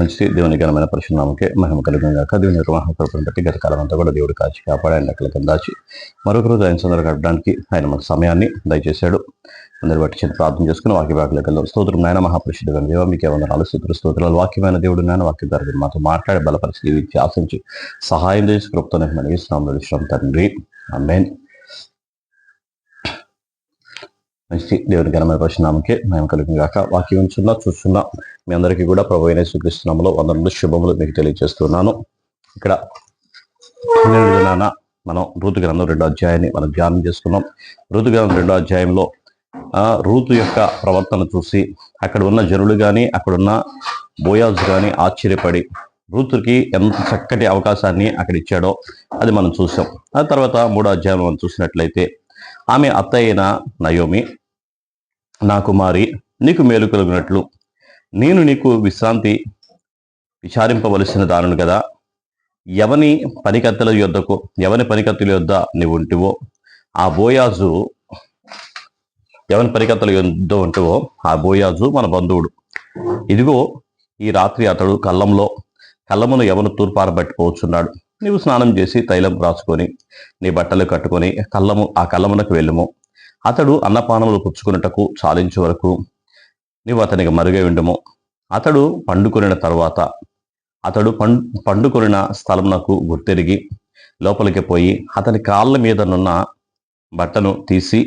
మంచి దేవుని ఘనమైన పరిశునామకే మహిమ కలుగును గాక. దేవుని యొక్క మహాకృపను బట్టి గత కాలం అంతా కూడా దేవుడు కాచి కాపాడి ఆయన రెక్కల కింద దాచి మరొక రోజు ఆయన సందర్భం గడపడానికి ఆయన మనకు సమయాన్ని దయచేశాడు. అందరి బట్టి చిన్న ప్రార్థన చేసుకుని వాక్య భాగంలోకి వెళ్దాం. స్తోత్రం నాయన మహాపరిశుద్ధుడైన దేవ, మీకే వందనాలు, స్తోత్రాలు. వాక్యమైన దేవుడు నాయన వాక్యం ద్వారా మాతో మాట్లాడే బలపరిచి దీవించి ఆశించి సహాయం చేసి కృపతో మనం ఇస్తున్నాం తండ్రి. ఆమేన్. మంచి దేవుని ఘనమైన పరిశునామకే మహిమ కలుగును గాక. వాక్యం చూస్తున్నా మీ అందరికీ కూడా ప్రభువైన యేసుక్రీస్తు నామములో వందనములు శుభములు మీకు తెలియజేస్తున్నాను. ఇక్కడ మనం రూతు గ్రంథం 2వ అధ్యాయాన్ని మనం ధ్యానం చేసుకున్నాం. రూతు గ్రంథం 2వ అధ్యాయంలో రూతు యొక్క ప్రవర్తన చూసి అక్కడ ఉన్న జనులు కానీ అక్కడున్న బోయాజు కానీ ఆశ్చర్యపడి రూతుకి ఎంత చక్కటి అవకాశాన్ని అక్కడ ఇచ్చాడో అది మనం చూసాం. ఆ తర్వాత 3వ అధ్యాయం మనం చూసినట్లయితే ఆమె అత్త అయిన నయోమి, నా కుమారి, నీకు మేలు కలుగునట్లు నేను నీకు విశ్రాంతి విచారింపవలసిన దానిని కదా. ఎవని పనికత్తెల యొద్ద నీవు ఉంటివో ఆ బోయాజు, ఎవని పనికత్తెల యొద్ద ఉంటివో ఆ బోయాజు మన బంధువుడు. ఇదిగో ఈ రాత్రి అతడు కళ్ళమును ఎవను తూర్పారబట్టిపోవచ్చున్నాడు. నీవు స్నానం చేసి తైలం రాసుకొని నీ బట్టలు కట్టుకొని ఆ కళ్ళమునకు వెళ్ళుము. అతడు అన్నపానములు పుచ్చుకున్నటకు చాలించే వరకు నీవు అతనికి మరుగై ఉండము. అతడు పండుకొనిన తర్వాత పండుకొనిన స్థలమునకు గుర్తెరిగి లోపలికి పోయి అతని కాళ్ళ మీదనున్న బట్టను తీసి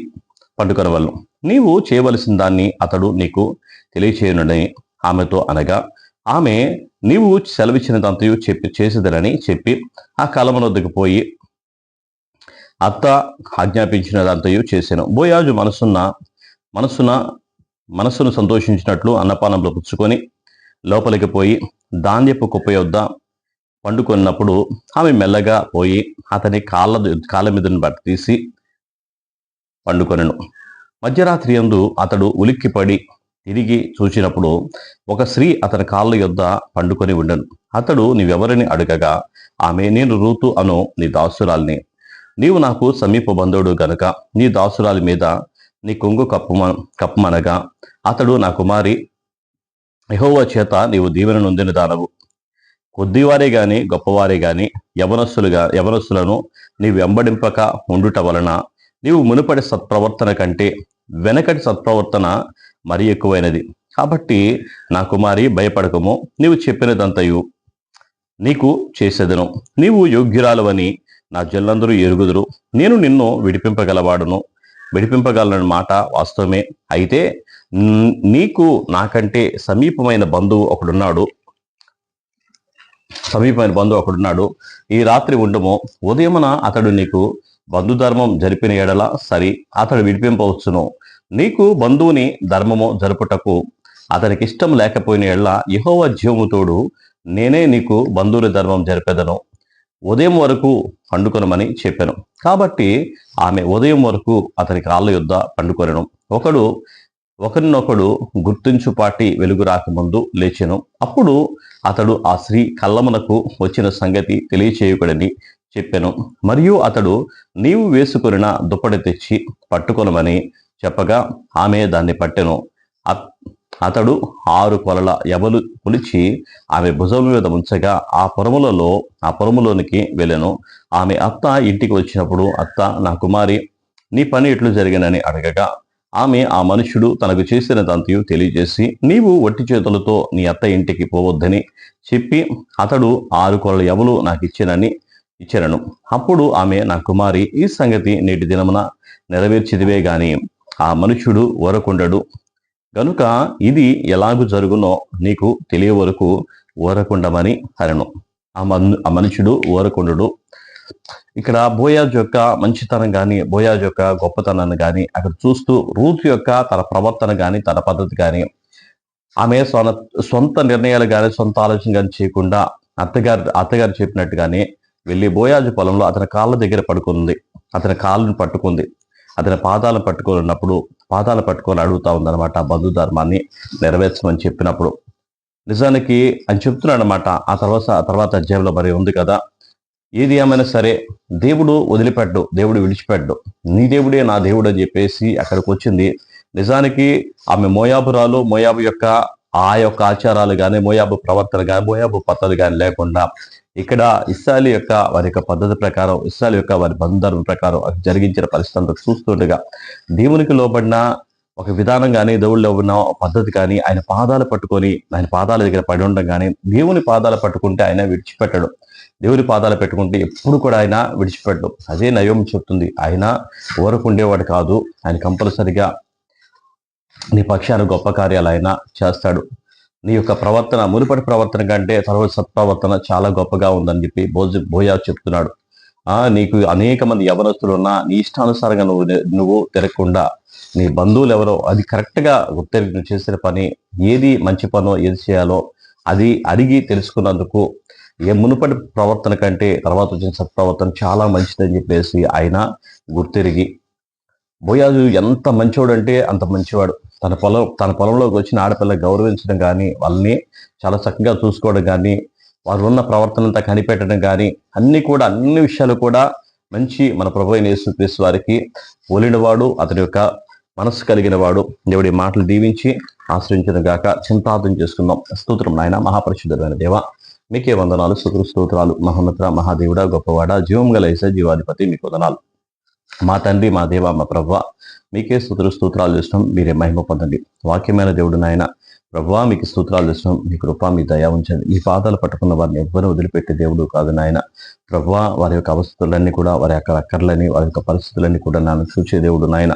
పండుకొనవలను. నీవు చేయవలసిన దాన్ని అతడు నీకు తెలియచేయునని ఆమెతో అనగా, ఆమె నీవు సెలవిచ్చినదంతయు చేసేదనని చెప్పి ఆ కలమున వద్దకు పోయి అత్త ఆజ్ఞాపించినదంతయు చేశాను. బోయాజు మనస్సును సంతోషించినట్లు అన్నపానంలో పుచ్చుకొని లోపలికి పోయి ధాన్యపు కుప్ప యొద్ద పండుకొన్నప్పుడు ఆమె మెల్లగా పోయి అతని కాళ్ళ మీదని బట్ట తీసి పండుకొనెను. మధ్యరాత్రి యందు అతడు ఉలిక్కిపడి తిరిగి చూచినప్పుడు ఒక స్త్రీ అతని కాళ్ళ యొద్ద పండుకొని ఉండెను. అతడు నీవెవరిని అడగగా ఆమె, నేను రూతు అను నీ దాసురాలిని. నీవు నాకు సమీప బంధువుడు గనుక నీ దాసురాలి మీద నీ కొంగు కప్పమనగా, అతడు, నా కుమారి, యెహోవా చేత నీవు దీవెన నొందిన దానవు. కొద్దివారే గాని గొప్పవారే గాని యవనస్తులను నీవు వెంబడింపక ఉండుట వలన నీవు మునుపటి సత్ప్రవర్తన కంటే వెనకటి సత్ప్రవర్తన మరి ఎక్కువైనది. కాబట్టి నా కుమారి, భయపడకము, నీవు చెప్పినదంతయు నీకు చేసేదను. నీవు యోగ్యురాలవని నా జనులందరూ ఎరుగుదురు. నేను నిన్ను విడిపింపగలను మాట వాస్తవమే. అయితే నీకు నాకంటే సమీపమైన బంధువు ఒకడున్నాడు. ఈ రాత్రి ఉండము. ఉదయమున అతడు నీకు బంధుధర్మం జరిపిన ఎడల సరి, అతడు విడిపింపవచ్చును. నీకు బంధువుని ధర్మము జరుపుటకు అతనికి ఇష్టం లేకపోయిన ఎడల యెహోవా జీవము తోడు నేనే నీకు బంధువుని ధర్మం జరిపెదను. ఉదయం వరకు పండుకొనమని చెప్పాను. కాబట్టి ఆమె ఉదయం వరకు అతని కాళ్ళ యొద్ద పండుకొనెను. ఒకరినొకడు గుర్తించుపాటి వెలుగు రాకముందు లేచెను. అప్పుడు అతడు ఆ స్త్రీ కళ్ళమునకు వచ్చిన సంగతి తెలియచేయకుడని చెప్పాను. మరియు అతడు, నీవు వేసుకొనిన దుప్పటి తెచ్చి పట్టుకొనమని చెప్పగా ఆమె దాన్ని పట్టెను. అతడు 6 కొలల యవలు పులిచి ఆమె భుజం మీద ఉంచగా ఆ పొరములోనికి వెళ్ళెను. ఆమె అత్త ఇంటికి వచ్చినప్పుడు, అత్త, నా కుమారి, నీ పని ఎట్లు జరిగినని అడగగా ఆమె ఆ మనుష్యుడు తనకు చేసినదంతయు తెలియజేసి, నీవు వట్టి చేతులతో నీ అత్త ఇంటికి పోవద్దని చెప్పి అతడు 6 కొలల యవలు నాకు ఇచ్చెనను. అప్పుడు ఆమె, నా కుమారి, ఈ సంగతి నేటి దినమున నెరవేర్చిదివే గాని ఆ మనుష్యుడు ఊరకుండడు గనుక ఇది ఎలాగూ జరుగునో నీకు తెలియ వరకు ఊరకుండమని అనెను. ఆ మనుషుడు ఊరకుండు. ఇక్కడ బోయాజు యొక్క మంచితనం కానీ బోయాజు యొక్క గొప్పతనాన్ని కానీ అక్కడ చూస్తూ రూతు యొక్క తన ప్రవర్తన కానీ తన పద్ధతి కానీ ఆమె సొంత నిర్ణయాలు కానీ సొంత ఆలోచన కానీ చేయకుండా అత్తగారు చెప్పినట్టుగానే వెళ్ళి బోయాజు పొలంలో అతని కాళ్ళ దగ్గర పడుకుంది. అతని కాళ్ళను పట్టుకుంది. అతని పాదాలను పట్టుకొని అడుగుతా ఉందన్నమాట ఆ బంధు ధర్మాన్ని నెరవేర్చమని చెప్పినప్పుడు. నిజానికి అని చెప్తున్నాడు అనమాట. ఆ తర్వాత అధ్యాయంలో మరి ఉంది కదా, ఏది ఏమైనా సరే దేవుడు విడిచిపెట్టు, నీ దేవుడే నా దేవుడు అని చెప్పేసి అక్కడికి వచ్చింది. నిజానికి ఆమె మోయాబురాలు, మోయాబు యొక్క ఆ యొక్క ఆచారాలు కానీ, మోయాబు ప్రవర్తన కానీ, మోయాబు పద్ధతులు కానీ లేకుండా ఇక్కడ ఇశ్రాయేలు యొక్క వారి యొక్క పద్ధతి ప్రకారం, ఇశ్రాయేలు యొక్క వారి బంధం ప్రకారం జరిగించిన పరిస్థితి అంతా చూస్తుండగా దేవునికి లోబడిన ఒక విధానం కానీ, దేవుళ్ళలో ఉన్న పద్ధతి కానీ, ఆయన పాదాలు పట్టుకొని ఆయన పాదాల దగ్గర పడి ఉండడం కానీ, దేవుని పాదాలు పట్టుకుంటే ఆయన విడిచిపెట్టడు. దేవుని పాదాలు పెట్టుకుంటే ఎప్పుడు కూడా ఆయన విడిచిపెట్టడు. అదే నయోమి చెప్తుంది, ఆయన ఊరకుండేవాడు కాదు, ఆయన కంపల్సరిగా నీ పక్షాన గొప్ప కార్యాలు ఆయన చేస్తాడు. నీ యొక్క ప్రవర్తన మునుపటి ప్రవర్తన కంటే తర్వాత సత్ప్రవర్తన చాలా గొప్పగా ఉందని చెప్పి బోయాజు చెప్తున్నాడు. నీకు అనేక మంది యవనస్తులు ఉన్నా నీ ఇష్టానుసారంగా నువ్వు తిరగకుండా నీ బంధువులు ఎవరో అది కరెక్ట్గా గుర్తెరిగి చేసిన పని ఏది మంచి పనో ఏది చేయాలో అది అడిగి తెలుసుకున్నందుకు మునుపటి ప్రవర్తన కంటే తర్వాత వచ్చిన సత్ప్రవర్తన చాలా మంచిదని చెప్పేసి ఆయన గుర్తెరిగి, బోయాజు ఎంత మంచివాడు అంటే అంత మంచివాడు. తన పొలంలోకి వచ్చిన ఆడపిల్ల గౌరవించడం కానీ, వాళ్ళని చాలా చక్కగా చూసుకోవడం కానీ, వారు ఉన్న ప్రవర్తన అంతా కనిపెట్టడం కానీ, అన్ని విషయాలు కూడా మంచి మన ప్రభు అయిన యేసుక్రీస్తు వారికి పోలినవాడు, అతని యొక్క మనస్సు కలిగిన వాడు. దేవుడి మాటలు దీవించి ఆశ్రయించిన గాక. చింతార్థం చేసుకుందాం. స్తోత్రం నాయన, మహాపరిశుద్ధమైన దేవ, మీకే వందనాలు, స్తోత్రాలు. మహోన్నత మహాదేవుడ, గొప్పవాడ, జీవం గల యేసయ్య జీవాధిపతి, మీకు వందనాలు. మా తండ్రి, మా దేవ, మా ప్రభువ, మీకే స్తోత్రాలు చేస్తున్నాం. మీరే మహిమ పొందండి. వాక్యమైన దేవుడు నాయన ప్రభువా, మీకు స్తోత్రాలు చేస్తున్నాం. మీ కృప, మీ దయ ఉంచండి. మీ పాదాలు పట్టుకున్న వారిని ఎవ్వరూ వదిలిపెట్టే దేవుడు కాదు నాయన ప్రభువా. వారి యొక్క అవస్థలన్నీ కూడా, వారి యొక్క అక్కర్లని, వారి యొక్క పరిస్థితులన్నీ కూడా నన్ను చూసే దేవుడు నాయన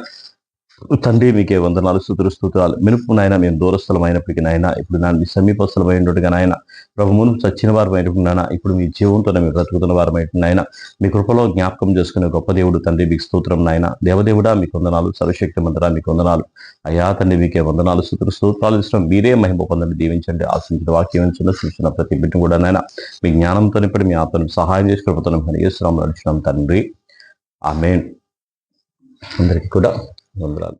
తండ్రి. మీకే వందనాలు, స్తోత్రాలు. మినుపు నాయన మేము దూరస్థలం అయినప్పటికీ నాయన ఇప్పుడు మీ సమీపస్థలం అయినట్టుగా నాయన ప్రభు, మునుపు చచ్చిన వారు అయినట్టున్నాయన ఇప్పుడు మీ జీవంతోనే మీరు బ్రతుకుతున్న వారు అయినాయన. మీ కృపలో జ్ఞాపకం చేసుకునే గొప్ప దేవుడు తండ్రి, మీకు స్తోత్రం నాయన. దేవదేవుడా మీకు వందనాలు, సర్వశక్తి మంత్రా మీకు వందనాలు అయ్యా తండ్రి. మీకే వందనాలు, స్తోత్రాలు ఇష్టం. మీరే మహిమ పొందండి, దీవించండి, ఆశించిన వాక్యం సూచన ప్రతి బిడ్డ కూడా నాయన మీ జ్ఞానంతో నింపడి, మీ ఆత్మను సహాయం చేసి కృపతో యేసునామములో నడుచున్నాం తండ్రి, ఆమేన్. అందరికీ కూడా వందనాలు.